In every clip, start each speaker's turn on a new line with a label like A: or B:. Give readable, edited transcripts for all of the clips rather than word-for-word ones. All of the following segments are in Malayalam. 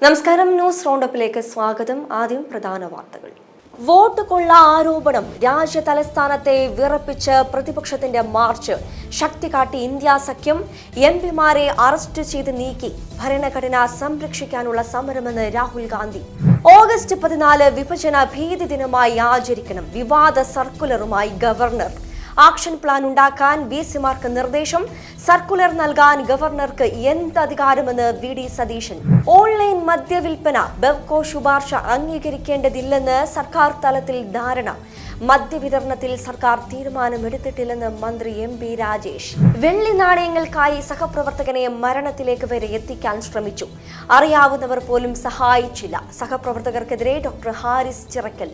A: നമസ്കാരം, ന്യൂസ് റൗണ്ടപ്പിലേക്ക് സ്വാഗതം. ആദ്യം പ്രധാന വാർത്തകൾ. വോട്ട് കൊള്ള ആരോപണം. രാജ്യ തലസ്ഥാനത്തെ വിറപ്പിച്ച് പ്രതിപക്ഷത്തിന്റെ മാർച്ച്. ശക്തി കാട്ടി ഇന്ത്യ സഖ്യം. എംപിമാരെ അറസ്റ്റ് ചെയ്ത് നീക്കി. ഭരണഘടന സംരക്ഷിക്കാനുള്ള സമരമെന്ന് രാഹുൽ ഗാന്ധി. ഓഗസ്റ്റ് 14 വിഭജന ഭീതി ദിനമായി ആചരിക്കണം. വിവാദ സർക്കുലറുമായി ഗവർണർ. ആക്ഷൻ പ്ലാൻ ഉണ്ടാക്കാൻ വിസിമാർക്ക് നിർദ്ദേശം. സർക്കുലർ നൽകാൻ ഗവർണർക്ക് എന്ത് അധികാരമെന്ന് വി.ഡി. സതീശൻ. ഓൺലൈൻ മദ്യവിൽപ്പന ബെവ്കോ ശുപാർശ അംഗീകരിക്കേണ്ടതില്ലെന്ന് സർക്കാർ തലത്തിൽ ധാരണ. മദ്യവിതരണത്തിൽ സർക്കാർ തീരുമാനമെടുത്തിട്ടില്ലെന്ന് മന്ത്രി എം.പി. രാജേഷ്. വെള്ളി നാണയങ്ങൾക്കായി സഹപ്രവർത്തകനെ മരണത്തിലേക്ക് വരെ എത്തിക്കാൻ ശ്രമിച്ചു. അറിയാവുന്നവർ പോലും സഹായിച്ചില്ല. സഹപ്രവർത്തകർക്കെതിരെ ഡോക്ടർ ഹാരിസ് ചിറക്കൽ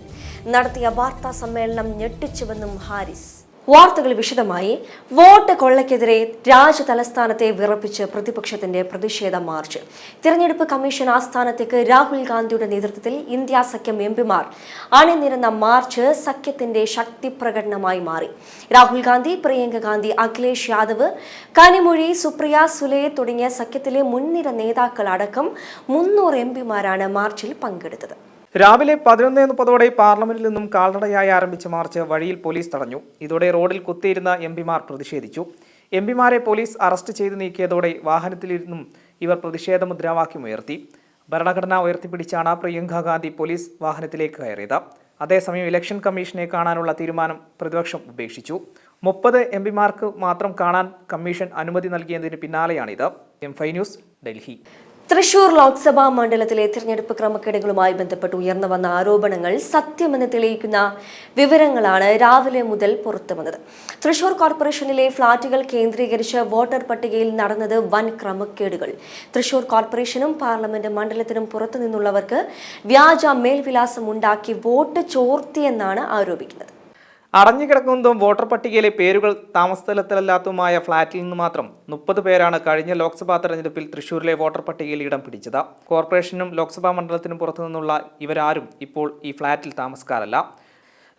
A: നടത്തിയ വാർത്താ സമ്മേളനം ഞെട്ടിച്ചുവെന്നും ഹാരിസ്. വാർത്തകൾ വിശദമായി. വോട്ട് കൊള്ളയ്ക്കെതിരെ രാജ്യ തലസ്ഥാനത്തെ വിറപ്പിച്ച് പ്രതിപക്ഷത്തിന്റെ പ്രതിഷേധ മാർച്ച്. തിരഞ്ഞെടുപ്പ് കമ്മീഷൻ ആസ്ഥാനത്തേക്ക് രാഹുൽ ഗാന്ധിയുടെ നേതൃത്വത്തിൽ ഇന്ത്യ സഖ്യം എംപിമാർ അണിനിരന്ന മാർച്ച് സഖ്യത്തിന്റെ ശക്തി പ്രകടനമായി മാറി. രാഹുൽ ഗാന്ധി, പ്രിയങ്ക ഗാന്ധി, അഖിലേഷ് യാദവ്, കനിമൊഴി, സുപ്രിയ സുലെ തുടങ്ങിയ സഖ്യത്തിലെ മുൻനിര നേതാക്കൾ അടക്കം 300 എംപിമാരാണ് മാർച്ചിൽ പങ്കെടുത്തത്.
B: രാവിലെ 11:30 പാർലമെന്റിൽ നിന്നും കാൽനടയായി ആരംഭിച്ച മാർച്ച് വഴിയിൽ പോലീസ് തടഞ്ഞു. ഇതോടെ റോഡിൽ കുത്തിയിരുന്ന എംപിമാർ പ്രതിഷേധിച്ചു. എംപിമാരെ പോലീസ് അറസ്റ്റ് ചെയ്തു നീക്കിയതോടെ വാഹനത്തിലിരുന്നും ഇവർ പ്രതിഷേധ മുദ്രാവാക്യമുയർത്തി. ഭരണഘടന ഉയർത്തിപ്പിടിച്ചാണ് പ്രിയങ്ക ഗാന്ധി പോലീസ് വാഹനത്തിലേക്ക് കയറിയത്. അതേസമയം ഇലക്ഷൻ കമ്മീഷനെ കാണാനുള്ള തീരുമാനം പ്രതിപക്ഷം ഉപേക്ഷിച്ചു. 30 എംപിമാർക്ക് മാത്രം കാണാൻ കമ്മീഷൻ അനുമതി നൽകിയതിന് പിന്നാലെയാണിത്. M5 news, Delhi.
A: തൃശൂർ ലോക്സഭാ മണ്ഡലത്തിലെ തിരഞ്ഞെടുപ്പ് ക്രമക്കേടുകളുമായി ബന്ധപ്പെട്ട് ഉയർന്നു വന്ന ആരോപണങ്ങൾ സത്യമെന്ന് തെളിയിക്കുന്ന വിവരങ്ങളാണ് രാവിലെ മുതൽ പുറത്തുവന്നത്. തൃശൂർ കോർപ്പറേഷനിലെ ഫ്ളാറ്റുകൾ കേന്ദ്രീകരിച്ച് വോട്ടർ പട്ടികയിൽ നടന്നത് വൻ ക്രമക്കേടുകൾ. തൃശൂർ കോർപ്പറേഷനും പാർലമെന്റ് മണ്ഡലത്തിനും പുറത്തുനിന്നുള്ളവർക്ക് വ്യാജ മേൽവിലാസം ഉണ്ടാക്കി വോട്ട് ചോർത്തിയെന്നാണ് ആരോപിക്കുന്നത്.
B: അടഞ്ഞുകിടക്കുന്നതും വോട്ടർ പട്ടികയിലെ പേരുകൾ താമസസ്ഥലത്തല്ലാത്തതുമായ ഫ്ളാറ്റിൽ നിന്ന് മാത്രം 30 പേരാണ് കഴിഞ്ഞ ലോക്സഭാ തെരഞ്ഞെടുപ്പിൽ തൃശൂരിലെ വോട്ടർ പട്ടികയിൽ ഇടം പിടിച്ചത്. കോർപ്പറേഷനും ലോക്സഭാ മണ്ഡലത്തിനും പുറത്തുനിന്നുള്ള ഇവരാരും ഇപ്പോൾ ഈ ഫ്ളാറ്റിൽ താമസക്കാരല്ല.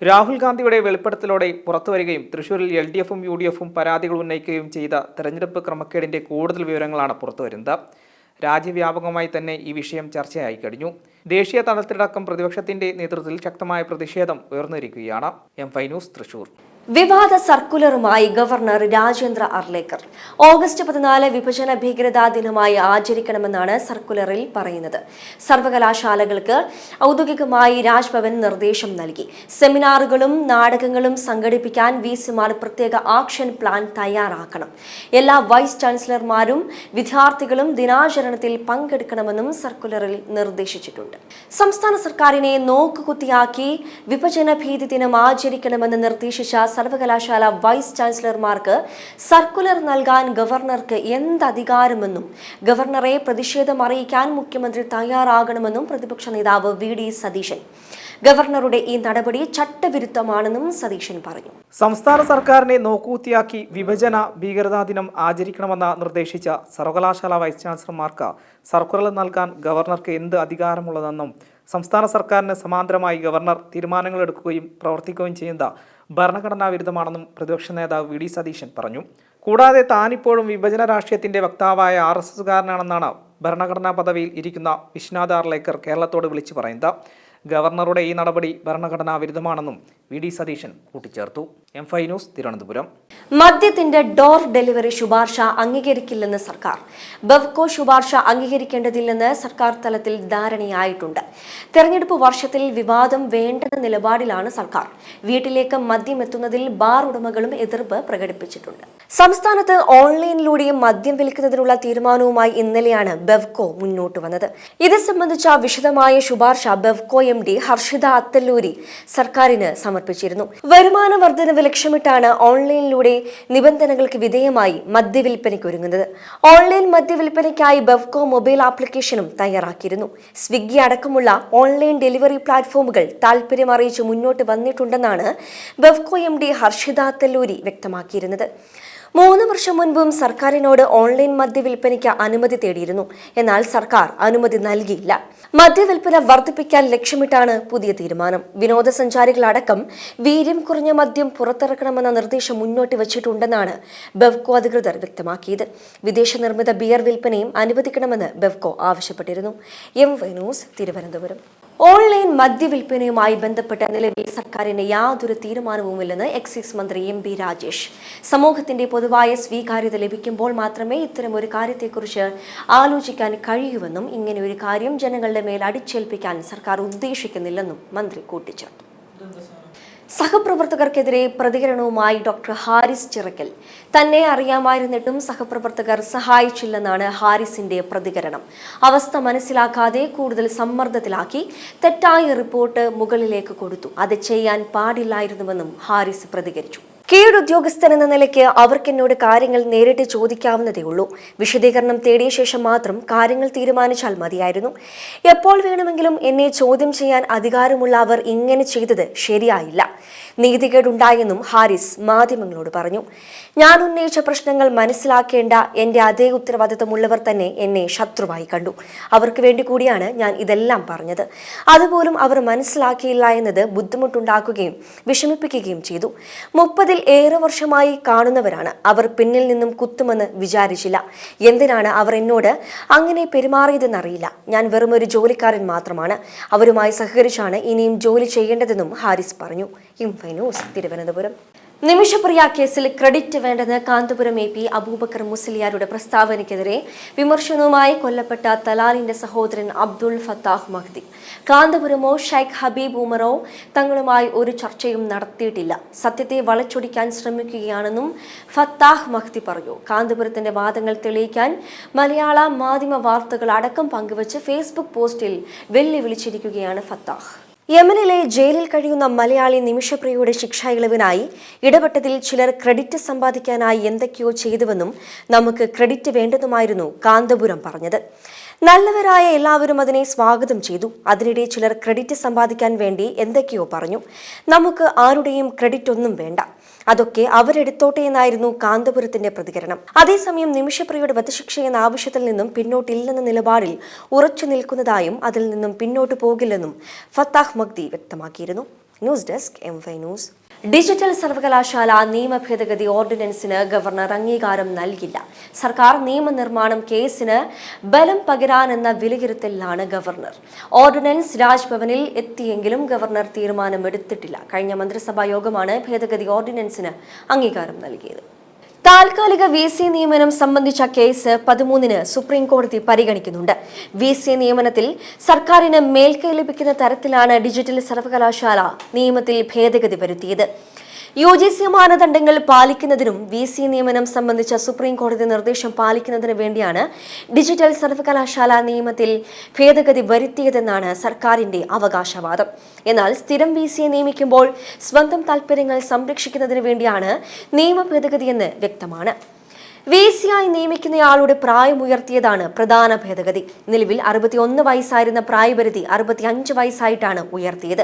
B: രാഹുൽ ഗാന്ധിയുടെ വെളിപ്പെടുത്തലോടെ പുറത്തുവരികയും തൃശൂരിൽ LDFും UDFും പരാതികൾ ഉന്നയിക്കുകയും ചെയ്ത തെരഞ്ഞെടുപ്പ് ക്രമക്കേടിന്റെ കൂടുതൽ വിവരങ്ങളാണ് പുറത്തുവരുന്നത്. രാജ്യവ്യാപകമായി തന്നെ ഈ വിഷയം ചർച്ചയായി കഴിഞ്ഞു. ദേശീയ തലത്തിലടക്കം പ്രതിപക്ഷത്തിന്റെ നേതൃത്വത്തിൽ ശക്തമായ പ്രതിഷേധം ഉയർന്നിരിക്കുകയാണ്. M5 news, Thrissur.
A: വിവാദ സർക്കുലറുമായി ഗവർണർ രാജേന്ദ്ര അർലേക്കർ. ഓഗസ്റ്റ് 14 വിഭജന ഭീകരതാ ദിനമായി ആചരിക്കണമെന്നാണ് സർക്കുലറിൽ പറയുന്നത്. സർവകലാശാലകൾക്ക് ഔദ്യോഗികമായി രാജ്ഭവൻ നിർദ്ദേശം നൽകി. സെമിനാറുകളും നാടകങ്ങളും സംഘടിപ്പിക്കാൻ വിസിമാർ പ്രത്യേക ആക്ഷൻ പ്ലാൻ തയ്യാറാക്കണം. എല്ലാ വൈസ് ചാൻസലർമാരും വിദ്യാർത്ഥികളും ദിനാചരണത്തിൽ പങ്കെടുക്കണമെന്നും സർക്കുലറിൽ നിർദ്ദേശിച്ചിട്ടുണ്ട്. സംസ്ഥാന സർക്കാരിനെ നോക്കുകുത്തിയാക്കി വിഭജന ഭീതി ദിനം ആചരിക്കണമെന്ന് നിർദ്ദേശിച്ച സർവകലാശാല വൈസ് ചാൻസലർമാർക്ക് സർക്കുലർ നൽകാൻ ഗവർണർക്ക് എന്ത് അധികാരമെന്നും ഗവർണറെ പ്രതിഷേധം അറിയിക്കാൻ മുഖ്യമന്ത്രി തയ്യാറാകണമെന്നും പ്രതിപക്ഷ നേതാവ് വി.ഡി. സതീശൻ. ഗവർണറുടെ ഈ നടപടി ചട്ടവിരുദ്ധമാണെന്നും സതീശൻ പറഞ്ഞു.
B: സംസ്ഥാന സർക്കാരിനെ നോക്കുകുത്തിയാക്കി വിഭജന ഭീകരതാ ദിനം ആചരിക്കണമെന്ന് നിർദ്ദേശിച്ച സർവകലാശാല വൈസ് ചാൻസലർമാർക്ക് സർക്കുലർ നൽകാൻ ഗവർണർക്ക് എന്ത് അധികാരമുള്ളതെന്നും സംസ്ഥാന സർക്കാരിന് സമാന്തരമായി ഗവർണർ തീരുമാനങ്ങൾ എടുക്കുകയും പ്രവർത്തിക്കുകയും ചെയ്യുന്ന ഭരണഘടനാ വിരുദ്ധമാണെന്നും പ്രതിപക്ഷ നേതാവ് വി.ഡി. സതീശൻ പറഞ്ഞു. കൂടാതെ താനിപ്പോഴും വിഭജന രാഷ്ട്രീയത്തിന്റെ വക്താവായ RSSകാരനാണെന്നാണ് ഭരണഘടനാ പദവിയിൽ ഇരിക്കുന്ന വിശ്വനാഥ് ആർലേക്കർ കേരളത്തോട് വിളിച്ചു പറയുന്നത്. ഗവർണറുടെ ഈ നടപടി ഭരണഘടനാ വിരുദ്ധമാണെന്നും വി.ഡി. സതീശൻ കൂട്ടിച്ചേർത്തു. M5 news, Thiruvananthapuram.
A: മദ്യത്തിന്റെ ഡോർ ഡെലിവറി ശുപാർശ അംഗീകരിക്കില്ലെന്ന് സർക്കാർ. ബെവ്കോ ശുപാർശ അംഗീകരിക്കേണ്ടതില്ലെന്ന് സർക്കാർ തലത്തിൽ ധാരണയായിട്ടുണ്ട്. തെരഞ്ഞെടുപ്പ് വർഷത്തിൽ വിവാദം വേണ്ടെന്ന നിലപാടിലാണ് സർക്കാർ. വീട്ടിലേക്ക് മദ്യം എത്തുന്നതിൽ ബാർ ഉടമകളും എതിർപ്പ് പ്രകടിപ്പിച്ചിട്ടുണ്ട്. സംസ്ഥാനത്ത് ഓൺലൈനിലൂടെയും മദ്യം വിൽക്കുന്നതിനുള്ള തീരുമാനവുമായി ഇന്നലെയാണ് ബെവ്കോ മുന്നോട്ട് വന്നത്. ഇത് സംബന്ധിച്ച വിശദമായ ശുപാർശ ബെവ്കോ MD ഹർഷിത അത്തല്ലൂരി സർക്കാരിന് സമർപ്പിച്ചിരുന്നു. വരുമാന വർധനവ് ലക്ഷ്യമിട്ടാണ് ഓൺലൈനിലൂടെ നിബന്ധനകൾക്ക് വിധേയമായി മദ്യവിൽപ്പനയ്ക്ക് ഒരുങ്ങുന്നത്. ഓൺലൈൻ മദ്യവിൽപ്പനയ്ക്കായി ബെവ്കോ മൊബൈൽ ആപ്ലിക്കേഷനും തയ്യാറാക്കിയിരുന്നു. സ്വിഗ്ഗി അടക്കമുള്ള ഓൺലൈൻ ഡെലിവറി പ്ലാറ്റ്ഫോമുകൾ താൽപര്യം അറിയിച്ച് മുന്നോട്ട് വന്നിട്ടുണ്ടെന്നാണ് ബെവ്കോ MD ഹർഷിത അത്തല്ലൂരി വ്യക്തമാക്കിയിരുന്നത്. 3 വർഷം മുൻപും സർക്കാരിനോട് ഓൺലൈൻ മദ്യവിൽപ്പനയ്ക്ക് അനുമതി തേടിയിരുന്നു. എന്നാൽ സർക്കാർ അനുമതി നൽകിയില്ല. മദ്യവിൽപ്പന വർദ്ധിപ്പിക്കാൻ ലക്ഷ്യമിട്ടാണ് പുതിയ തീരുമാനം. വിനോദസഞ്ചാരികളടക്കം വീര്യം കുറഞ്ഞ മദ്യം പുറത്തിറക്കണമെന്ന നിർദ്ദേശം മുന്നോട്ട് വച്ചിട്ടുണ്ടെന്നാണ് ബെവ്കോ അധികൃതർ വ്യക്തമാക്കിയത്. വിദേശ നിർമ്മിത ബിയർ വിൽപ്പനയും അനുവദിക്കണമെന്ന് ബെവ്കോ ആവശ്യപ്പെട്ടിരുന്നു. MY news, Thiruvananthapuram. ഓൺലൈൻ മദ്യവിൽപ്പനയുമായി ബന്ധപ്പെട്ട നിലവിൽ സർക്കാരിന് യാതൊരു തീരുമാനവുമില്ലെന്ന് എക്സൈസ് മന്ത്രി MB രാജേഷ്. സമൂഹത്തിന്റെ പൊതുവായ സ്വീകാര്യത ലഭിക്കുമ്പോൾ മാത്രമേ ഇത്തരം ഒരു കാര്യത്തെക്കുറിച്ച് ആലോചിക്കാൻ കഴിയൂവെന്നും ഇങ്ങനെ ഒരു കാര്യം ജനങ്ങളുടെ മേൽ അടിച്ചേൽപ്പിക്കാൻ സർക്കാർ ഉദ്ദേശിക്കുന്നില്ലെന്നും മന്ത്രി കൂട്ടിച്ചേർത്തു. സഹപ്രവർത്തകർക്കെതിരെ പ്രതികരണവുമായി ഡോക്ടർ ഹാരിസ് ചിറക്കൽ. തന്നെ അറിയാമായിരുന്നിട്ടും സഹപ്രവർത്തകർ സഹായിച്ചില്ലെന്നാണ് ഹാരിസിന്റെ പ്രതികരണം. അവസ്ഥ മനസ്സിലാക്കാതെ കൂടുതൽ സമ്മർദ്ദത്തിലാക്കി തെറ്റായ റിപ്പോർട്ട് മുകളിലേക്ക് കൊടുത്തു. അത് ചെയ്യാൻ പാടില്ലായിരുന്നുവെന്നും ഹാരിസ് പ്രതികരിച്ചു. കീഴുദ്യോഗസ്ഥൻ എന്ന നിലയ്ക്ക് അവർക്കെന്നോട് കാര്യങ്ങൾ നേരിട്ട് ചോദിക്കാവുന്നതേ ഉള്ളൂ. വിശദീകരണം തേടിയ ശേഷം മാത്രം കാര്യങ്ങൾ തീരുമാനിച്ചാൽ മതിയായിരുന്നു. എപ്പോൾ വേണമെങ്കിലും എന്നെ ചോദ്യം ചെയ്യാൻ അധികാരമുള്ള അവർ ഇങ്ങനെ ചെയ്തത് ശരിയായില്ല. നീതികേടുണ്ടായെന്നും ഹാരിസ് മാധ്യമങ്ങളോട് പറഞ്ഞു. ഞാൻ ഉന്നയിച്ച പ്രശ്നങ്ങൾ മനസ്സിലാക്കേണ്ട എന്റെ അതേ ഉത്തരവാദിത്തമുള്ളവർ തന്നെ എന്നെ ശത്രുവായി കണ്ടു. അവർക്ക് വേണ്ടി കൂടിയാണ് ഞാൻ ഇതെല്ലാം പറഞ്ഞത്. അതുപോലും അവർ മനസ്സിലാക്കിയില്ല എന്നത് ബുദ്ധിമുട്ടുണ്ടാക്കുകയും വിഷമിപ്പിക്കുകയും ചെയ്തു. 30 ഏറെ വർഷമായി കാണുന്നവരാണ്. അവർ പിന്നിൽ നിന്നും കുത്തുമെന്ന് വിചാരിച്ചില്ല. എന്തിനാണ് അവർ എന്നോട് അങ്ങനെ പെരുമാറിയതെന്നറിയില്ല. ഞാൻ വെറും ഒരു ജോലിക്കാരൻ മാത്രമാണ്. അവരുമായി സഹകരിച്ചാണ് ഇനിയും ജോലി ചെയ്യേണ്ടതെന്നും ഹാരിസ് പറഞ്ഞു. MY news, Thiruvananthapuram. നിമിഷപ്രിയ കേസിൽ ക്രെഡിറ്റ് വേണ്ടെന്ന് കാന്തപുരം AP അബൂബക്കർ മുസ്ലിയാരുടെ പ്രസ്താവനയ്ക്കെതിരെ വിമർശനവുമായി കൊല്ലപ്പെട്ട തലാലിന്റെ സഹോദരൻ അബ്ദുൾ ഫത്താഹ് മഹ്ദി. കാന്തപുരമോ ഷൈഖ് ഹബീബ് ഉമറോ തങ്ങളുമായി ഒരു ചർച്ചയും നടത്തിയിട്ടില്ല. സത്യത്തെ വളച്ചൊടിക്കാൻ ശ്രമിക്കുകയാണെന്നും ഫത്താഹ് മഹ്ദി പറഞ്ഞു. കാന്തപുരത്തിന്റെ വാദങ്ങൾ തെളിയിക്കാൻ മലയാള മാധ്യമ വാർത്തകൾ അടക്കം പങ്കുവച്ച് ഫേസ്ബുക്ക് പോസ്റ്റിൽ വെല്ലുവിളിച്ചിരിക്കുകയാണ് ഫത്താഹ്. യമനിലെ ജയിലിൽ കഴിയുന്ന മലയാളി നിമിഷപ്രിയയുടെ ശിക്ഷാ ഇളവിനായി ഇടപെട്ടതിൽ ചിലർ ക്രെഡിറ്റ് സമ്പാദിക്കാനായി എന്തൊക്കെയോ ചെയ്തുവെന്നും നമുക്ക് ക്രെഡിറ്റ് വേണ്ടെന്നുമായിരുന്നു കാന്തപുരം പറഞ്ഞത്. നല്ലവരായ എല്ലാവരും അതിനെ സ്വാഗതം ചെയ്തു. അതിനിടെ ചിലർ ക്രെഡിറ്റ് സമ്പാദിക്കാൻ വേണ്ടി എന്തൊക്കെയോ പറഞ്ഞു. നമുക്ക് ആരുടെയും ക്രെഡിറ്റ് ഒന്നും വേണ്ട, അതൊക്കെ അവരെടുത്തോട്ടെ എന്നായിരുന്നു കാന്തപുരത്തിന്റെ പ്രതികരണം. അതേസമയം നിമിഷപ്രിയയുടെ വധശിക്ഷ എന്ന ആവശ്യത്തിൽ നിന്നും പിന്നോട്ടില്ലെന്ന നിലപാടിൽ ഉറച്ചു നിൽക്കുന്നതായും അതിൽ നിന്നും പിന്നോട്ടു പോകില്ലെന്നും ഫത്താഹ് മഹ്ദി വ്യക്തമാക്കിയിരുന്നു. News desk, MY news. Digital സർവകലാശാല നിയമ ഭേദഗതി ഓർഡിനൻസിന് ഗവർണർ അംഗീകാരം നൽകില്ല. സർക്കാർ നിയമനിർമ്മാണം കേസിന് ബലം പകരാനെന്ന വിലയിരുത്തലിലാണ് ഗവർണർ. ഓർഡിനൻസ് രാജ്ഭവനിൽ എത്തിയെങ്കിലും ഗവർണർ തീരുമാനമെടുത്തിട്ടില്ല. കഴിഞ്ഞ മന്ത്രിസഭാ യോഗമാണ് ഭേദഗതി ഓർഡിനൻസിന് അംഗീകാരം നൽകിയത്. താൽക്കാലിക VC നിയമനം സംബന്ധിച്ച കേസ് 13-ന് സുപ്രീം കോടതി പരിഗണിക്കുന്നുണ്ട്. VC നിയമനത്തിൽ സർക്കാരിന് മേൽക്കൈ ലഭിക്കുന്ന തരത്തിലാണ് ഡിജിറ്റൽ സർവകലാശാല നിയമത്തിൽ ഭേദഗതി വരുത്തിയത്. UGC മാനദണ്ഡങ്ങൾ പാലിക്കുന്നതിനും VC നിയമനം സംബന്ധിച്ച സുപ്രീം കോടതി നിർദ്ദേശം പാലിക്കുന്നതിന് വേണ്ടിയാണ് ഡിജിറ്റൽ സർവകലാശാല നിയമത്തിൽ ഭേദഗതി വരുത്തിയതെന്നാണ് സർക്കാരിന്റെ അവകാശവാദം. എന്നാൽ സ്ഥിരം VC നിയമിക്കുമ്പോൾ സ്വന്തം താൽപര്യങ്ങൾ സംരക്ഷിക്കുന്നതിന് വേണ്ടിയാണ് നിയമ ഭേദഗതിയെന്ന് വ്യക്തമാണ്. VC ആയി നിയമിക്കുന്നയാളുടെ പ്രായം ഉയർത്തിയതാണ് പ്രധാന ഭേദഗതി. നിലവിൽ 61 വയസ്സായിരുന്ന പ്രായപരിധി 65 വയസ്സായിട്ടാണ് ഉയർത്തിയത്.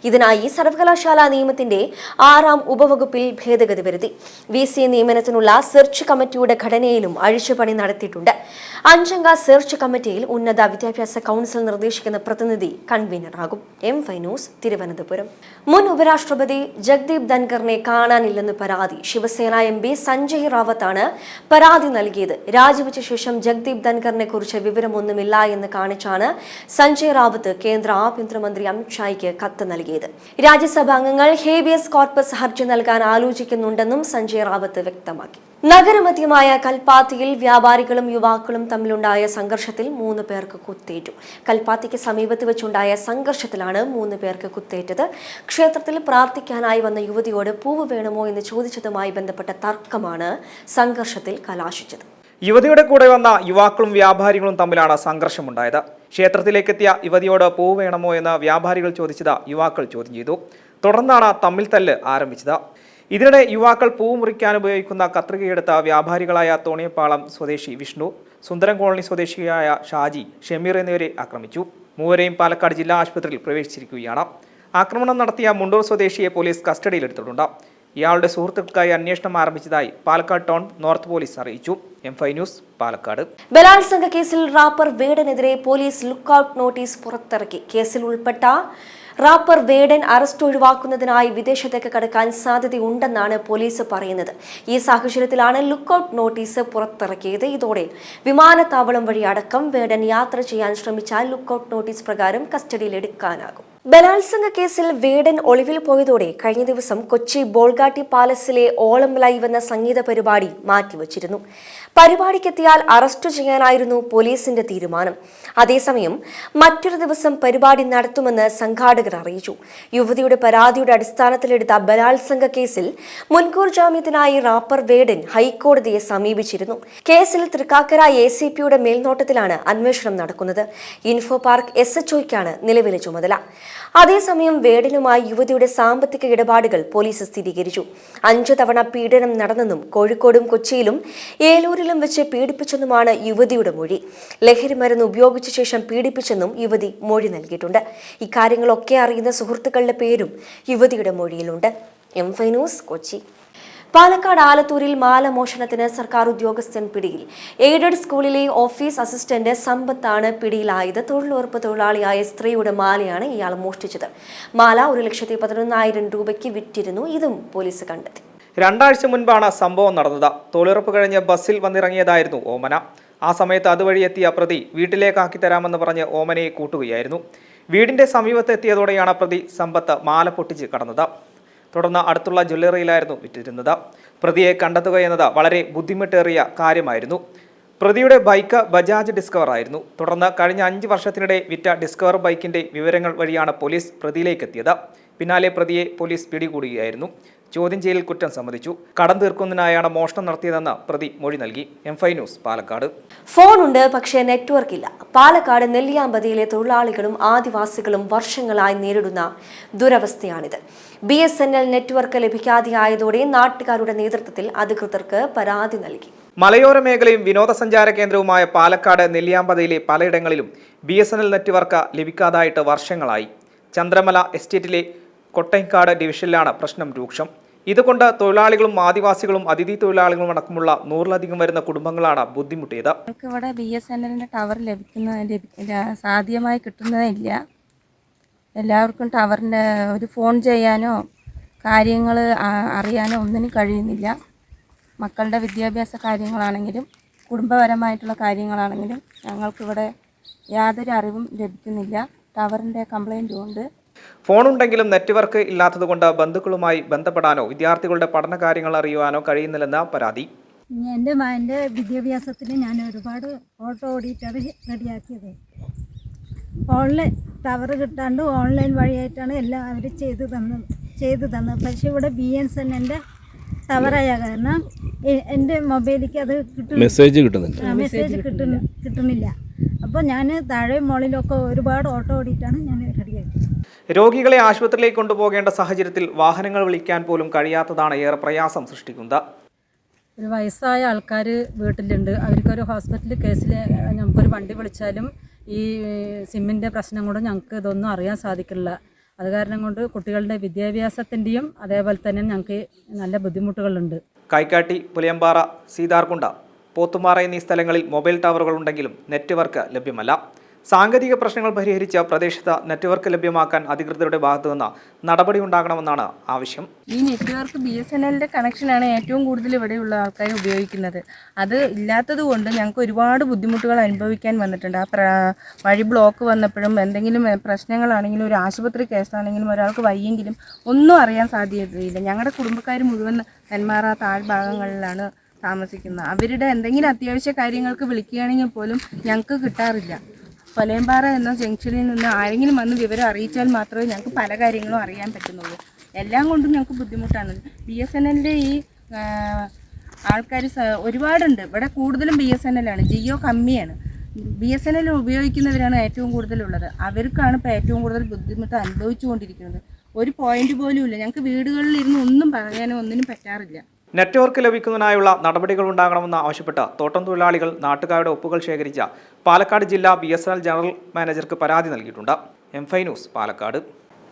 A: ഇതിനായി സർവകലാശാല നിയമത്തിന്റെ 6ാം ഉപവകുപ്പിൽ ഭേദഗതി വരുത്തി. VC നിയമനത്തിനുള്ള സെർച്ച് കമ്മിറ്റിയുടെ ഘടനയിലും അഴിച്ചുപണി നടത്തിയിട്ടുണ്ട്. 5-അംഗ സെർച്ച് കമ്മിറ്റിയിൽ ഉന്നത വിദ്യാഭ്യാസ കൗൺസിൽ നിർദ്ദേശിക്കുന്ന പ്രതിനിധി കൺവീനറാകും. MY news, Thiruvananthapuram. മുൻ ഉപരാഷ്ട്രപതി ജഗ്ദീപ് ധൻഖറിനെ കാണാനില്ലെന്ന് പരാതി. ശിവസേന MP സഞ്ജയ് റാവത്താണ് പരാതി നൽകിയത്. രാജിവെച്ച ശേഷം ജഗ്ദീപ് ധൻഖറിനെ കുറിച്ച് വിവരമൊന്നുമില്ല എന്ന് കാണിച്ചാണ് സഞ്ജയ് റാവത്ത് കേന്ദ്ര ആഭ്യന്തരമന്ത്രി അമിത് ഷായ്ക്ക് കത്ത് നൽകിയത്. രാജ്യസഭാ അംഗങ്ങൾ ഹേബിയസ് കോർപ്പസ് ഹർജി നൽകാൻ ആലോചിക്കുന്നുണ്ടെന്നും സഞ്ജയ് റാവത്ത് വ്യക്തമാക്കി. നഗരമധ്യമായ കൽപ്പാത്തിയിൽ വ്യാപാരികളും യുവാക്കളും തമ്മിലുണ്ടായ സംഘർഷത്തിൽ 3 പേർക്ക് കുത്തേറ്റു. കൽപ്പാത്തിക്ക് സമീപത്ത് വെച്ചുണ്ടായ സംഘർഷത്തിലാണ് 3 പേർക്ക് കുത്തേറ്റത്. ക്ഷേത്രത്തിൽ പ്രാർത്ഥിക്കാനായി വന്ന യുവതിയോട് പൂവ് വേണമോ എന്ന് ചോദിച്ചതുമായി ബന്ധപ്പെട്ട തർക്കമാണ് സംഘർഷത്തിൽ കലാശിച്ചത്.
B: യുവതിയുടെ കൂടെ വന്ന യുവാക്കളും വ്യാപാരികളും തമ്മിലാണ് സംഘർഷമുണ്ടായത്. ക്ഷേത്രത്തിലേക്കെത്തിയ യുവതിയോട് പൂവ് വേണമോ എന്ന് വ്യാപാരികൾ ചോദിച്ചത് യുവാക്കൾ ചോദ്യം ചെയ്തു. തുടർന്നാണ് തമ്മിൽ തല്ല് ആരംഭിച്ചത്. ഇതിനിടെ യുവാക്കൾ പൂവ് മുറിക്കാൻ ഉപയോഗിക്കുന്ന കത്രികയെടുത്ത വ്യാപാരികളായ തോണിയപ്പാളം സ്വദേശി വിഷ്ണു, സുന്ദരം കോളനി സ്വദേശിയായ ഷാജി, ഷമീർ എന്നിവരെ ആക്രമിച്ചു. മൂവരെയും പാലക്കാട് ജില്ലാ ആശുപത്രിയിൽ പ്രവേശിച്ചിരിക്കുകയാണ്. ആക്രമണം നടത്തിയ മുണ്ടൂർ സ്വദേശിയെ പോലീസ് കസ്റ്റഡിയിലെടുത്തിട്ടുണ്ട്. ഇയാളുടെ സുഹൃത്തുക്കൾക്കായി അന്വേഷണം ആരംഭിച്ചതായി പാലക്കാട് ടൗൺ നോർത്ത് പോലീസ് അറിയിച്ചു. M5 news Palakkad.
A: ബലാത്സംഗ കേസിൽ റാപ്പർ വേടനെതിരെ പോലീസ് ലുക്കൌട്ട് നോട്ടീസ് പുറത്തിറക്കി. കേസിൽ ഉൾപ്പെട്ട റാപ്പർ വേടൻ അറസ്റ്റ് ഒഴിവാക്കുന്നതിനായി വിദേശത്തേക്ക് കടക്കാൻ സാധ്യതയുണ്ടെന്നാണ് പോലീസ് പറയുന്നത്. ഈ സാഹചര്യത്തിലാണ് ലുക്കൌട്ട് നോട്ടീസ് പുറത്തിറക്കിയത്. ഇതോടെ വിമാനത്താവളം വഴി അടക്കം വേടൻ യാത്ര ചെയ്യാൻ ശ്രമിച്ചാൽ ലുക്കൌട്ട് നോട്ടീസ് പ്രകാരം കസ്റ്റഡിയിലെടുക്കാനാകും. ബലാത്സംഗ കേസിൽ വേടൻ ഒളിവിൽ പോയതോടെ കഴിഞ്ഞ ദിവസം കൊച്ചി ബോൾഗാട്ടി പാലസിലെ ഓളം ലൈവ് എന്ന സംഗീത പരിപാടി മാറ്റിവച്ചിരുന്നു. പരിപാടിക്കെത്തിയാൽ അറസ്റ്റ് ചെയ്യാനായിരുന്നു പോലീസിന്റെ തീരുമാനം. അതേസമയം മറ്റൊരു ദിവസം പരിപാടി നടത്തുമെന്ന് സംഘാടകർ അറിയിച്ചു. യുവതിയുടെ പരാതിയുടെ അടിസ്ഥാനത്തിലെടുത്ത ബലാത്സംഗ കേസിൽ മുൻകൂർ ജാമ്യത്തിനായി റാപ്പർ വേടൻ ഹൈക്കോടതിയെ സമീപിച്ചിരുന്നു. കേസിൽ തൃക്കാക്കര ACPയുടെ മേൽനോട്ടത്തിലാണ് അന്വേഷണം നടക്കുന്നത്. ഇൻഫോ പാർക്ക് SHOയ്ക്കാണ് നിലവിലെ ചുമതല. അതേസമയം വേടനുമായി യുവതിയുടെ സാമ്പത്തിക ഇടപാടുകൾ പോലീസ് സ്ഥിരീകരിച്ചു. 5 തവണ പീഡനം നടന്നെന്നും കോഴിക്കോടും കൊച്ചിയിലും ഏലൂരിലും വെച്ച് പീഡിപ്പിച്ചെന്നുമാണ് യുവതിയുടെ മൊഴി. ലഹരി മരുന്ന് ഉപയോഗിച്ച ശേഷം പീഡിപ്പിച്ചെന്നും യുവതി മൊഴി നൽകിയിട്ടുണ്ട്. ഇക്കാര്യങ്ങളൊക്കെ അറിയുന്ന സുഹൃത്തുക്കളുടെ പേരും യുവതിയുടെ മൊഴിയിലുണ്ട്. M5 news Kochi. പാലക്കാട് ആലത്തൂരിൽ മാല മോഷണത്തിന് സർക്കാർ ഉദ്യോഗസ്ഥൻ പിടിയിൽ. എയ്ഡഡ് സ്കൂളിലെ ഓഫീസ് അസിസ്റ്റന്റ് സമ്പത്താണ് പിടിയിലായത്. തൊഴിലുറപ്പ് തൊഴിലാളിയായ സ്ത്രീയുടെ മാലയാണ് ഇയാൾ മോഷ്ടിച്ചത്. മാല 1,11,000 രൂപയ്ക്ക് വിറ്റിരുന്നു. ഇതും പോലീസ് കണ്ടെത്തി.
B: 2 ആഴ്ച മുൻപാണ് സംഭവം നടന്നത്. തൊഴിലുറപ്പ് കഴിഞ്ഞ് ബസ്സിൽ വന്നിറങ്ങിയതായിരുന്നു ഓമന. ആ സമയത്ത് അതുവഴി എത്തിയ പ്രതി വീട്ടിലേക്കാക്കി തരാമെന്ന് പറഞ്ഞ് ഓമനയെ കൂട്ടുകയായിരുന്നു. വീടിന്റെ സമീപത്ത് എത്തിയതോടെയാണ് പ്രതി സമ്പത്ത് മാല പൊട്ടിച്ച് കടന്നത്. തുടർന്ന് അടുത്തുള്ള ജ്വല്ലറിയിലായിരുന്നു വിറ്റിരുന്നത്. പ്രതിയെ കണ്ടെത്തുക എന്നത് വളരെ ബുദ്ധിമുട്ടേറിയ കാര്യമായിരുന്നു. പ്രതിയുടെ ബൈക്ക് ബജാജ് ഡിസ്കവർ ആയിരുന്നു. തുടർന്ന് കഴിഞ്ഞ 5 വർഷത്തിനിടെ വിറ്റ ഡിസ്കവർ ബൈക്കിന്റെ വിവരങ്ങൾ വഴിയാണ് പോലീസ് പ്രതിയിലേക്ക് എത്തിയത്. പിന്നാലെ പ്രതിയെ പോലീസ് പിടികൂടുകയായിരുന്നു. ചോദ്യം ചെയ്യലിൽ കുറ്റം സമ്മതിച്ചു. കടം തീർക്കുന്നതിനായാണ് മോഷണം നടത്തിയതെന്ന് പ്രതി മൊഴി നൽകി. M5 news Palakkad.
A: ഫോണുണ്ട്, പക്ഷേ നെറ്റ്വർക്ക് ഇല്ല. പാലക്കാട് നെല്ലിയാമ്പതിയിലെ തൊഴിലാളികളും ആദിവാസികളും വർഷങ്ങളായി നേരിടുന്ന ദുരവസ്ഥയാണിത്. BSNL നെറ്റ്വർക്ക് ലഭിക്കാതെയായതോടെ നാട്ടുകാരുടെ നേതൃത്വത്തിൽ അധികൃതർക്ക് പരാതി നൽകി.
B: മലയോര മേഖലയും വിനോദസഞ്ചാര കേന്ദ്രവുമായ പാലക്കാട് നെല്ലിയാമ്പതിയിലെ പലയിടങ്ങളിലും BSNL നെറ്റ്വർക്ക് ലഭിക്കാതായിട്ട് വർഷങ്ങളായി. ചന്ദ്രമല എസ്റ്റേറ്റിലെ കൊട്ടൈക്കാട് ഡിവിഷനിലാണ് പ്രശ്നം രൂക്ഷം. ഇതുകൊണ്ട് തൊഴിലാളികളും ആദിവാസികളും അതിഥി തൊഴിലാളികളും അടക്കമുള്ള 100-ലധികം വരുന്ന കുടുംബങ്ങളാണ് ബുദ്ധിമുട്ടിയത്.
C: നമുക്ക് ഇവിടെ BSNLന്റെ ടവർ സാധ്യമായി കിട്ടുന്നതില്ല. എല്ലാവർക്കും ടവറിൻ്റെ ഒരു ഫോൺ ചെയ്യാനോ കാര്യങ്ങൾ അറിയാനോ ഒന്നിനും കഴിയുന്നില്ല. മക്കളുടെ വിദ്യാഭ്യാസ കാര്യങ്ങളാണെങ്കിലും കുടുംബപരമായിട്ടുള്ള കാര്യങ്ങളാണെങ്കിലും ഞങ്ങൾക്കിവിടെ യാതൊരു അറിവും ലഭിക്കുന്നില്ല. ടവറിൻ്റെ കംപ്ലൈൻറ്റും ഉണ്ട്.
B: ഫോണുണ്ടെങ്കിലും നെറ്റ്വർക്ക് ഇല്ലാത്തതുകൊണ്ട് ബന്ധുക്കളുമായി ബന്ധപ്പെടാനോ വിദ്യാർത്ഥികളുടെ പഠനകാര്യങ്ങൾ അറിയുവാനോ കഴിയുന്നില്ലെന്ന പരാതി.
D: എൻ്റെ മകൻ്റെ വിദ്യാഭ്യാസത്തിന് ഞാൻ ഒരുപാട് ഓട്ടോ ഓടിയിട്ടാണ് റെഡിയാക്കിയത്. ഓൺലൈൻ ടവർ കിട്ടാണ്ട് ഓൺലൈൻ വഴിയായിട്ടാണ് എല്ലാം അവർ ചെയ്തു തന്നത്. പക്ഷേ ഇവിടെ BSNLൻ്റെ ടവറായ കാരണം എൻ്റെ മൊബൈലിലേക്ക് അത് മെസ്സേജ് കിട്ടുന്നില്ല. അപ്പോൾ ഞാൻ താഴെ മുകളിലൊക്കെ ഒരുപാട് ഓട്ടോ ഓടിയിട്ടാണ് ഞാൻ റെഡിയാക്കിയത്.
B: രോഗികളെ ആശുപത്രിയിലേക്ക് കൊണ്ടുപോകേണ്ട സാഹചര്യത്തിൽ വാഹനങ്ങൾ വിളിക്കാൻ പോലും കഴിയാത്തതാണ് ഏറെ പ്രയാസം സൃഷ്ടിക്കുന്നത്.
E: ഒരു വയസ്സായ ആൾക്കാർ വീട്ടിലുണ്ട്. അവർക്കൊരു ഹോസ്പിറ്റൽ കേസിൽ നമുക്കൊരു വണ്ടി വിളിച്ചാലും ഈ സിമ്മിൻ്റെ പ്രശ്നം കൊണ്ട് ഞങ്ങൾക്ക് ഇതൊന്നും അറിയാൻ സാധിക്കില്ല. അത് കാരണം കൊണ്ട് കുട്ടികളുടെ വിദ്യാഭ്യാസത്തിൻ്റെയും അതേപോലെ തന്നെ ഞങ്ങൾക്ക് നല്ല ബുദ്ധിമുട്ടുകളുണ്ട്.
B: കൈക്കാട്ടി, പുലിയമ്പാറ, സീതാർകുണ്ട, പോത്തുമാറ എന്നീ സ്ഥലങ്ങളിൽ മൊബൈൽ ടവറുകൾ ഉണ്ടെങ്കിലും നെറ്റ്വർക്ക് ലഭ്യമല്ല. സാങ്കേതിക പ്രശ്നങ്ങൾ പരിഹരിച്ച് പ്രദേശത്ത് നെറ്റ്വർക്ക് ലഭ്യമാക്കാൻ അധികൃതരുടെ ഭാഗത്തുനിന്ന് നടപടി ഉണ്ടാകണമെന്നാണ് ആവശ്യം.
C: ഈ നെറ്റ്വർക്ക് BSNLന്റെ കണക്ഷനാണ് ഏറ്റവും കൂടുതൽ ഇവിടെയുള്ള ആൾക്കാർ ഉപയോഗിക്കുന്നത്. അത് ഇല്ലാത്തത് കൊണ്ട് ഞങ്ങൾക്ക് ഒരുപാട് ബുദ്ധിമുട്ടുകൾ അനുഭവിക്കാൻ വന്നിട്ടുണ്ട്. വഴി ബ്ലോക്ക് വന്നപ്പോഴും എന്തെങ്കിലും പ്രശ്നങ്ങളാണെങ്കിലും ഒരു ആശുപത്രി കേസാണെങ്കിലും ഒരാൾക്ക് വയ്യെങ്കിലും ഒന്നും അറിയാൻ സാധ്യതയില്ല. ഞങ്ങളുടെ കുടുംബക്കാർ മുഴുവൻ നെന്മാറ താഴ്ഭാഗങ്ങളിലാണ് താമസിക്കുന്നത്. അവരുടെ എന്തെങ്കിലും അത്യാവശ്യ കാര്യങ്ങൾക്ക് വിളിക്കുകയാണെങ്കിൽ പോലും ഞങ്ങൾക്ക് കിട്ടാറില്ല. കൊലയമ്പാറ എന്ന ജംഗ്ഷനിൽ നിന്ന് ആരെങ്കിലും വന്ന് വിവരം അറിയിച്ചാൽ മാത്രമേ ഞങ്ങൾക്ക് പല കാര്യങ്ങളും അറിയാൻ പറ്റുന്നുള്ളൂ. എല്ലാം കൊണ്ടും ഞങ്ങൾക്ക് ബുദ്ധിമുട്ടാണ്. BSNLന്റെ ഈ ആൾക്കാർ ഒരുപാടുണ്ട്. ഇവിടെ കൂടുതലും BSNL ആണ്. ജിയോ കമ്മിയാണ്. BSNL ഉപയോഗിക്കുന്നവരാണ് ഏറ്റവും കൂടുതലുള്ളത്. അവർക്കാണ് ഇപ്പോൾ ഏറ്റവും കൂടുതൽ ബുദ്ധിമുട്ട് അനുഭവിച്ചുകൊണ്ടിരിക്കുന്നത്. ഒരു പോയിന്റ് പോലും ഇല്ല. ഞങ്ങൾക്ക് വീടുകളിൽ ഇരുന്ന് ഒന്നും പറയാനോ ഒന്നിനും പറ്റാറില്ല.
B: നെറ്റ്വർക്ക് ലഭിക്കുന്നതിനായുള്ള നടപടികൾ ഉണ്ടാകണമെന്ന് ആവശ്യപ്പെട്ട് തോട്ടം തൊഴിലാളികൾ നാട്ടുകാരുടെ ഒപ്പുകൾ ശേഖരിച്ച പാലക്കാട് ജില്ലാ BSNL ജനറൽ മാനേജർക്ക് പരാതി നൽകിയിട്ടുണ്ട്. M5 news Palakkad.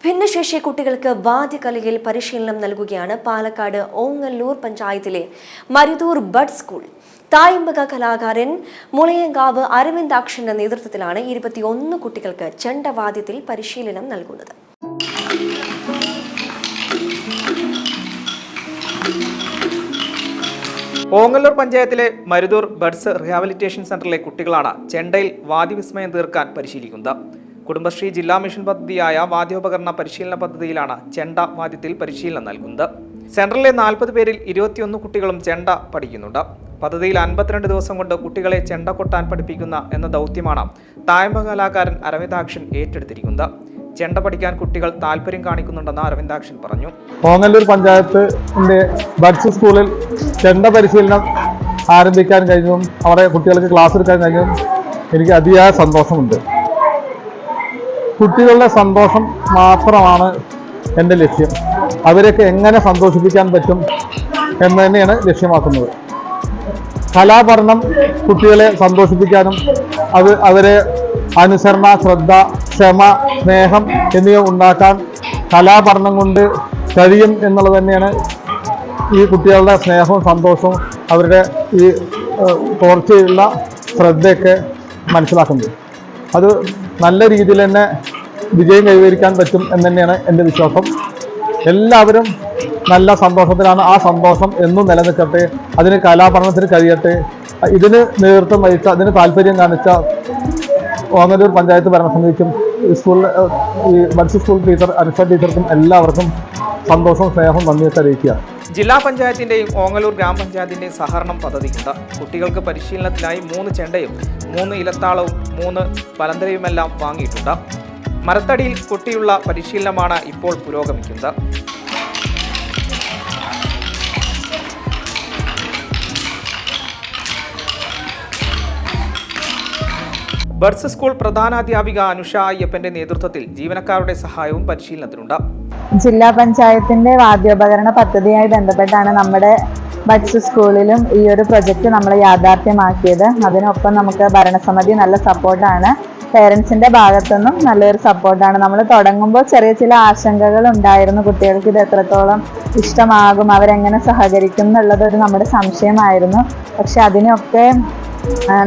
A: ഭിന്നശേഷി കുട്ടികൾക്ക് വാദ്യകലയിൽ പരിശീലനം നൽകുകയാണ് പാലക്കാട് ഓങ്ങല്ലൂർ പഞ്ചായത്തിലെ മരുതൂർ ബഡ് സ്കൂൾ. തായമ്പക കലാകാരൻ മുളയങ്കാവ് അരവിന്ദാക്ഷന്റെ നേതൃത്വത്തിലാണ് 21 കുട്ടികൾക്ക് ചെണ്ടവാദ്യത്തിൽ പരിശീലനം നൽകുന്നത്.
B: ഓങ്ങല്ലൂർ പഞ്ചായത്തിലെ മരുതൂർ ബഡ്സ് റിഹാബിലിറ്റേഷൻ സെന്ററിലെ കുട്ടികളാണ് ചെണ്ടയിൽ വാദ്യവിസ്മയം തീർക്കാൻ പരിശീലിക്കുന്നത്. കുടുംബശ്രീ ജില്ലാ മിഷൻ പദ്ധതിയായ വാദ്യോപകരണ പരിശീലന പദ്ധതിയിലാണ് ചെണ്ട വാദ്യത്തിൽ പരിശീലനം നൽകുന്നത്. സെന്ററിലെ 40 പേരിൽ 21 കുട്ടികളും ചെണ്ട പഠിക്കുന്നുണ്ട്. പദ്ധതിയിൽ 52 ദിവസം കൊണ്ട് കുട്ടികളെ ചെണ്ട കൊട്ടാൻ പഠിപ്പിക്കുന്ന എന്ന ദൗത്യമാണ് തായമ്പക കലാകാരൻ അരവിന്ദാക്ഷൻ ഏറ്റെടുത്തിരിക്കുന്നത്. ചെണ്ട പഠിക്കാൻ കുട്ടികൾ താല്പര്യം കാണിക്കുന്നുണ്ടെന്ന് അരവിന്ദാക്ഷൻ പറഞ്ഞു.
F: ഓങ്ങല്ലൂർ പഞ്ചായത്തിന്റെ ബഡ്സ് സ്കൂളിൽ ചെണ്ട പരിശീലനം ആരംഭിക്കാൻ കഴിഞ്ഞതും അവിടെ കുട്ടികൾക്ക് ക്ലാസ് എടുക്കാൻ കഴിഞ്ഞതും എനിക്ക് അതിയായ സന്തോഷമുണ്ട്. കുട്ടികളുടെ സന്തോഷം മാത്രമാണ് എൻ്റെ ലക്ഷ്യം. അവരൊക്കെ എങ്ങനെ സന്തോഷിപ്പിക്കാൻ പറ്റും എന്ന് തന്നെയാണ് ലക്ഷ്യമാക്കുന്നത്. കലാപഠനം കുട്ടികളെ സന്തോഷിപ്പിക്കാനും അവരെ അനുസരണ, ശ്രദ്ധ, ക്ഷമ, സ്നേഹം എന്നിവ ഉണ്ടാക്കാൻ കലാപഠനം കൊണ്ട് കഴിയും എന്നുള്ളത് തന്നെയാണ് ഈ കുട്ടികളുടെ സ്നേഹവും സന്തോഷവും അവരുടെ ഈ തോർച്ചയുള്ള ശ്രദ്ധയൊക്കെ മനസ്സിലാക്കുന്നത്. അത് നല്ല രീതിയിൽ തന്നെ വിജയം കൈവരിക്കാൻ പറ്റും എന്ന് തന്നെയാണ് എൻ്റെ വിശ്വാസം. എല്ലാവരും നല്ല സന്തോഷത്തിലാണ്. ആ സന്തോഷം എന്നും നിലനിൽക്കട്ടെ. അതിന് കലാപഠനത്തിന് കഴിയട്ടെ. ഇതിന് നേതൃത്വം വഹിച്ച, അതിന് താല്പര്യം കാണിച്ച ഓങ്ങല്ലൂർ പഞ്ചായത്ത് ഭരണസമിതിക്കും സ്കൂളിൽ ഈ ബഡ്സ് സ്കൂൾ ടീച്ചർ അനുഷ ടീച്ചർക്കും എല്ലാവർക്കും സന്തോഷവും സ്നേഹവും നന്ദിയൊക്കെ അറിയിക്കുകയാണ്.
B: ജില്ലാ പഞ്ചായത്തിന്റെയും ഓങ്ങല്ലൂർ ഗ്രാമപഞ്ചായത്തിന്റെയും സഹകരണം പദ്ധതിക്കുണ്ട്. കുട്ടികൾക്ക് പരിശീലനത്തിനായി 3 ചെണ്ടയും 3 ഇലത്താളവും 3 പലന്തരയുമെല്ലാം വാങ്ങിയിട്ടുണ്ട്. മരത്തടിയിൽ കുട്ടിയുള്ള പരിശീലനമാണ് ഇപ്പോൾ പുരോഗമിക്കുന്നത്. ബഡ്സ് സ്കൂൾ പ്രധാനാധ്യാപിക അനുഷ അയ്യപ്പന്റെ നേതൃത്വത്തിൽ ജീവനക്കാരുടെ സഹായവും പരിശീലനത്തിനുണ്ട്.
G: ജില്ലാ പഞ്ചായത്തിന്റെ വാദ്യോപകരണ പദ്ധതിയായി ബന്ധപ്പെട്ടാണ് നമ്മുടെ ബഡ്സ് സ്കൂളിലും ഈ ഒരു പ്രൊജക്റ്റ് നമ്മൾ യാഥാർത്ഥ്യമാക്കിയത്. അതിനൊപ്പം നമുക്ക് ഭരണസമിതി നല്ല സപ്പോർട്ടാണ്. പേരൻസിന്റെ ഭാഗത്തുനിന്നും നല്ലൊരു സപ്പോർട്ടാണ്. നമ്മൾ തുടങ്ങുമ്പോൾ ചെറിയ ചില ആശങ്കകൾ ഉണ്ടായിരുന്നു. കുട്ടികൾക്ക് ഇത് എത്രത്തോളം ഇഷ്ടമാകും, അവരെങ്ങനെ സഹകരിക്കും എന്നുള്ളതൊരു നമ്മുടെ സംശയമായിരുന്നു. പക്ഷെ അതിനൊക്കെ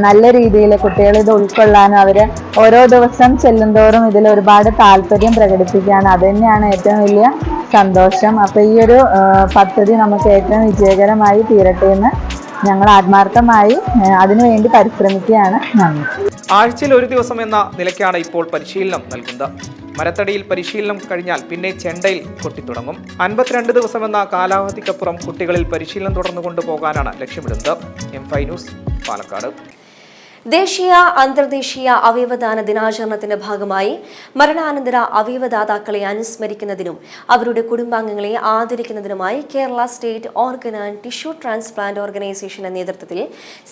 G: നല്ല രീതിയിൽ കുട്ടികൾ ഇത് ഉൾക്കൊള്ളാനും അവർ ഓരോ ദിവസം ചെല്ലുന്തോറും ഇതിൽ ഒരുപാട് താല്പര്യം പ്രകടിപ്പിക്കുകയാണ്. അത് തന്നെയാണ് ഏറ്റവും വലിയ സന്തോഷം. അപ്പോൾ ഈ ഒരു പദ്ധതി നമുക്ക് ഏറ്റവും വിജയകരമായി തീരട്ടെ എന്ന് ഞങ്ങൾ ആത്മാർത്ഥമായി അതിനുവേണ്ടി പരിശ്രമിക്കുകയാണ്. നന്ദി.
B: ആഴ്ചയിൽ 1 ദിവസം എന്ന നിലയ്ക്കാണ് ഇപ്പോൾ പരിശീലനം നൽകുന്നത്. മരത്തടിയിൽ പരിശീലനം കഴിഞ്ഞാൽ പിന്നെ ചെണ്ടയിൽ കൊട്ടിത്തുടങ്ങും. 52 ദിവസം എന്ന കാലാവധിക്കപ്പുറം കുട്ടികളിൽ പരിശീലനം തുടർന്നു കൊണ്ടുപോകാനാണ് ലക്ഷ്യമിടുന്നത്. M5 news, Palakkad.
A: ദേശീയ അന്തർദേശീയ അവയവദാന ദിനാചരണത്തിന്റെ ഭാഗമായി മരണാനന്തര അവയവദാതാക്കളെ അനുസ്മരിക്കുന്നതിനും അവരുടെ കുടുംബാംഗങ്ങളെ ആദരിക്കുന്നതിനുമായി Kerala state organ and tissue transplant ഓർഗനൈസേഷന്റെ നേതൃത്വത്തിൽ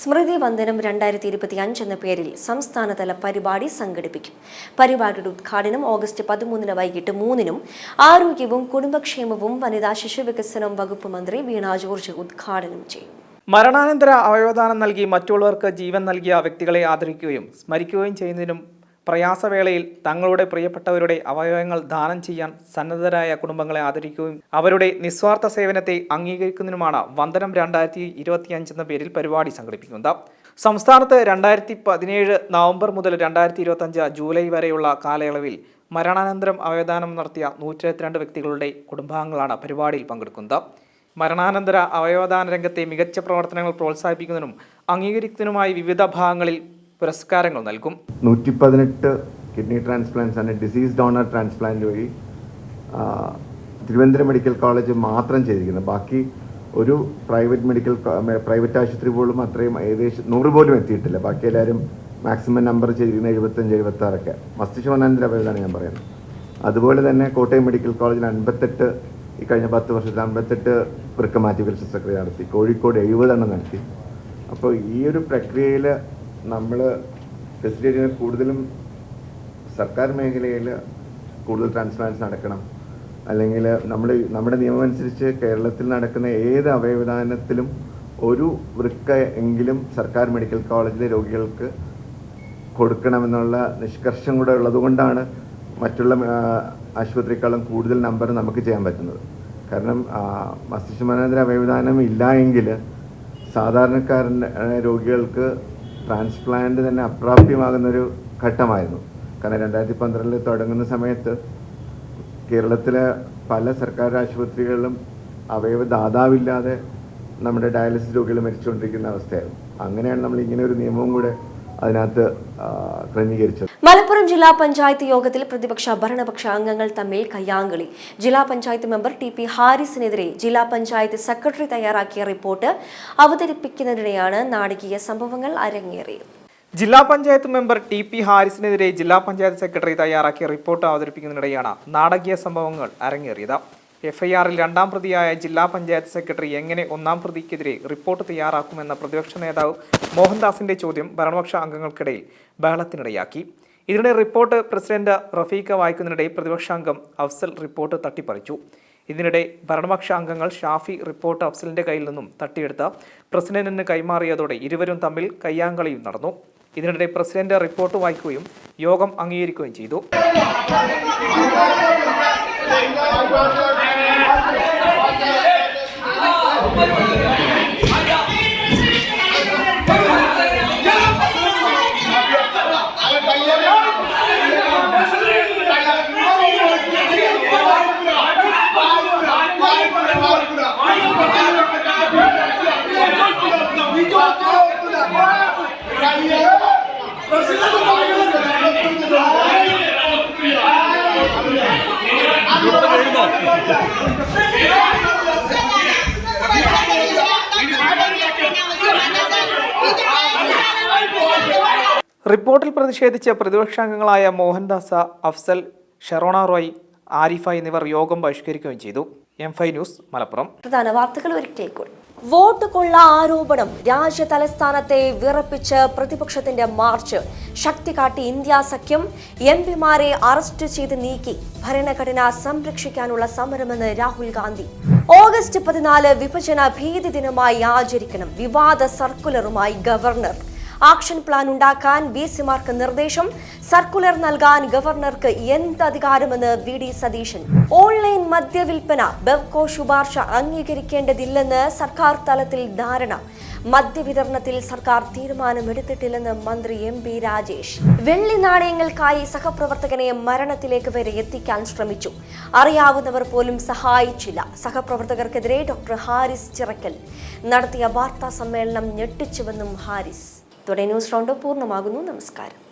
A: സ്മൃതി വന്ദനം 2025 എന്ന പേരിൽ സംസ്ഥാനതല പരിപാടി സംഘടിപ്പിക്കും. പരിപാടിയുടെ ഉദ്ഘാടനം ഓഗസ്റ്റ് 13 വൈകിട്ട് 3-നും ആരോഗ്യവും കുടുംബക്ഷേമവും വനിതാ ശിശു വികസനം വകുപ്പ് മന്ത്രി വീണ ജോർജ് ഉദ്ഘാടനം ചെയ്യും.
B: മരണാനന്തര അവയവദാനം നൽകി മറ്റുള്ളവർക്ക് ജീവൻ നൽകിയ വ്യക്തികളെ ആദരിക്കുകയും സ്മരിക്കുകയും ചെയ്യുന്നതിനും പ്രയാസവേളയിൽ തങ്ങളുടെ പ്രിയപ്പെട്ടവരുടെ അവയവങ്ങൾ ദാനം ചെയ്യാൻ സന്നദ്ധരായ കുടുംബങ്ങളെ ആദരിക്കുകയും അവരുടെ നിസ്വാർത്ഥ സേവനത്തെ അംഗീകരിക്കുന്നതിനുമാണ് വന്ദനം 2025 എന്ന പേരിൽ പരിപാടി സംഘടിപ്പിക്കുന്നത്. സംസ്ഥാനത്ത് 2017 നവംബർ മുതൽ 2025 ജൂലൈ വരെയുള്ള കാലയളവിൽ മരണാനന്തരം അവയവദാനം നടത്തിയ 122 വ്യക്തികളുടെ കുടുംബാംഗങ്ങളാണ് പരിപാടിയിൽ പങ്കെടുക്കുന്നത്. മരണാനന്തര അവയവദാന രംഗത്തെ മികച്ച പ്രവർത്തനങ്ങൾ പ്രോത്സാഹിപ്പിക്കുന്നതിനും അംഗീകരിക്കുന്നതിനുമായി വിവിധ ഭാഗങ്ങളിൽ പുരസ്കാരങ്ങൾ നൽകും.
H: 118 കിഡ്നി ട്രാൻസ്പ്ലാന്റ്സ് ആണ് ഡിസീസ് ഡോണർ ട്രാൻസ്പ്ലാന്റ് വഴി തിരുവനന്തപുരം മെഡിക്കൽ കോളേജ് മാത്രം ചെയ്തിരിക്കുന്നത്. ബാക്കി ഒരു പ്രൈവറ്റ് ആശുപത്രി പോലും അത്രയും ഏകദേശം 100 പോലും എത്തിയിട്ടില്ല. ബാക്കി എല്ലാവരും മാക്സിമം നമ്പർ ചെയ്തിരിക്കുന്നത് 75-76 മസ്തിഷ്കമരണാനന്തര അവയവദാനം ഞാൻ പറയുന്നത്. അതുപോലെ തന്നെ കോട്ടയം മെഡിക്കൽ കോളേജിൽ 58 ഈ കഴിഞ്ഞ 10 വർഷത്തിൽ 58 വൃക്ക മാറ്റിവെക്കൽ ശസ്ത്രക്രിയ നടത്തി. കോഴിക്കോട് 70 നടത്തി. അപ്പോൾ ഈ ഒരു പ്രക്രിയയിൽ നമ്മൾ ഫെസിലിറ്റി കൂടുതലും സർക്കാർ മേഖലയിൽ കൂടുതൽ ട്രാൻസ്പ്ലാന്റ്സ് നടക്കണം. അല്ലെങ്കിൽ നമ്മുടെ നിയമം അനുസരിച്ച് കേരളത്തിൽ നടക്കുന്ന ഏത് അവയവദാനത്തിലും ഒരു വൃക്ക എങ്കിലും സർക്കാർ മെഡിക്കൽ കോളേജിലെ രോഗികൾക്ക് കൊടുക്കണമെന്നുള്ള നിഷ്കർഷം കൂടെ ഉള്ളതുകൊണ്ടാണ് മറ്റുള്ള ആശുപത്രിയേക്കാളും കൂടുതൽ നമ്പർ നമുക്ക് ചെയ്യാൻ പറ്റുന്നത്. കാരണം മസ്തിഷ്കമജ്ജാതന്ത്ര അവയവദാനം ഇല്ല എങ്കിൽ സാധാരണക്കാരൻ്റെ രോഗികൾക്ക് ട്രാൻസ്പ്ലാന്റ് തന്നെ അപ്രാപ്യമാകുന്നൊരു ഘട്ടമായിരുന്നു. കാരണം 2012 തുടങ്ങുന്ന സമയത്ത് കേരളത്തിലെ പല സർക്കാർ ആശുപത്രികളിലും അവയവദാതാവില്ലാതെ നമ്മുടെ ഡയാലിസിസ് രോഗികൾ മരിച്ചുകൊണ്ടിരിക്കുന്ന അവസ്ഥയായിരുന്നു. അങ്ങനെയാണ് നമ്മൾ ഇങ്ങനെ ഒരു നിയമവും കൂടെ അതിനകത്ത് ക്രമീകരിച്ചത്.
A: മലപ്പുറം ജില്ലാ പഞ്ചായത്ത് യോഗത്തിൽ പ്രതിപക്ഷ ഭരണപക്ഷ അംഗങ്ങൾ തമ്മിൽ കയ്യാങ്കളി. ജില്ലാ പഞ്ചായത്ത് മെമ്പർ TP ഹാരിസിനെതിരെ ജില്ലാ പഞ്ചായത്ത് സെക്രട്ടറി തയ്യാറാക്കിയ റിപ്പോർട്ട് അവതരിപ്പിക്കുന്നതിനിടെയാണ് നാടകീയ സംഭവങ്ങൾ അരങ്ങേറിയത്.
B: ജില്ലാ പഞ്ചായത്ത് മെമ്പർ TP ഹാരിസിനെതിരെ ജില്ലാ പഞ്ചായത്ത് സെക്രട്ടറി തയ്യാറാക്കിയ റിപ്പോർട്ട് അവതരിപ്പിക്കുന്നതിനിടെയാണ് നാടകീയ സംഭവങ്ങൾ അരങ്ങേറിയത്. FIRൽ 2ാം പ്രതിയായ ജില്ലാ പഞ്ചായത്ത് സെക്രട്ടറി എങ്ങനെ 1ാം പ്രതിക്കെതിരെ റിപ്പോർട്ട് തയ്യാറാക്കുമെന്ന പ്രതിപക്ഷ നേതാവ് മോഹൻദാസിന്റെ ചോദ്യം ഭരണപക്ഷ അംഗങ്ങൾക്കിടയിൽ ബഹളത്തിനിടയാക്കി. ഇതിനിടെ റിപ്പോർട്ട് പ്രസിഡന്റ് റഫീഖ വായിക്കുന്നതിനിടെ പ്രതിപക്ഷ അംഗം അഫ്സൽ റിപ്പോർട്ട് തട്ടിപ്പറിച്ചു. ഇതിനിടെ ഭരണപക്ഷ അംഗങ്ങൾ ഷാഫി റിപ്പോർട്ട് അഫ്സലിന്റെ കയ്യിൽ നിന്നും തട്ടിയെടുത്ത് പ്രസിഡന്റിന് കൈമാറിയതോടെ ഇരുവരും തമ്മിൽ കയ്യാങ്കളിയും നടന്നു. ഇതിനിടെ പ്രസിഡന്റ് റിപ്പോർട്ട് വായിക്കുകയും യോഗം അംഗീകരിക്കുകയും ചെയ്തു. റിപ്പോർട്ടിൽ പ്രതിഷേധിച്ച് പ്രതിപക്ഷാംഗങ്ങളായ മോഹൻദാസ്, അഫ്സൽ, ഷെറോണ റോയ്, ആരിഫ എന്നിവർ യോഗം ബഹിഷ്കരിക്കുകയും ചെയ്തു. M5 news Malappuram.
A: പ്രധാന വാർത്തകൾ ഒരിക്കൽ കൂടി. വോട്ട് കൊള്ള ആരോപണം രാജ്യ തലസ്ഥാനത്തെ വിറപ്പിച്ച് പ്രതിപക്ഷത്തിന്റെ മാർച്ച്. ശക്തി കാട്ടി ഇന്ത്യ സഖ്യം. MP മാരെ അറസ്റ്റ് ചെയ്ത് നീക്കി. ഭരണഘടന സംരക്ഷിക്കാനുള്ള സമരമെന്ന് രാഹുൽ ഗാന്ധി. ഓഗസ്റ്റ് 14 വിഭജന ഭീതി ദിനമായി ആചരിക്കണം. വിവാദ സർക്കുലറുമായി ഗവർണർ. ആക്ഷൻ പ്ലാൻ ഉണ്ടാക്കാൻ VC-മാർക്ക് നിർദ്ദേശം. സർക്കുലർ നൽകാൻ ഗവർണർക്ക് എന്ത് അധികാരമെന്ന് VD സതീശൻ. ഓൺലൈൻ മദ്യവിൽപ്പന ബെവ്കോ ശുപാർശ അംഗീകരിക്കേണ്ടതില്ലെന്ന് സർക്കാർ തലത്തിൽ ധാരണ. മദ്യവിതരണത്തിൽ സർക്കാർ തീരുമാനമെടുത്തിട്ടില്ലെന്ന് മന്ത്രി MP രാജേഷ്. വെള്ളി നാണയങ്ങൾക്കായി സഹപ്രവർത്തകനെ മരണത്തിലേക്ക് വരെ എത്തിക്കാൻ ശ്രമിച്ചു. അറിയാവുന്നവർ പോലും സഹായിച്ചില്ല. സഹപ്രവർത്തകർക്കെതിരെ ഡോക്ടർ ഹാരിസ് ചിറക്കൽ നടത്തിയ വാർത്താ സമ്മേളനം ഞെട്ടിച്ചുവെന്നും ഹാരിസ്. ന്യൂസ് റൗണ്ട് പൂർണ്ണമാകുന്നു. നമസ്കാരം.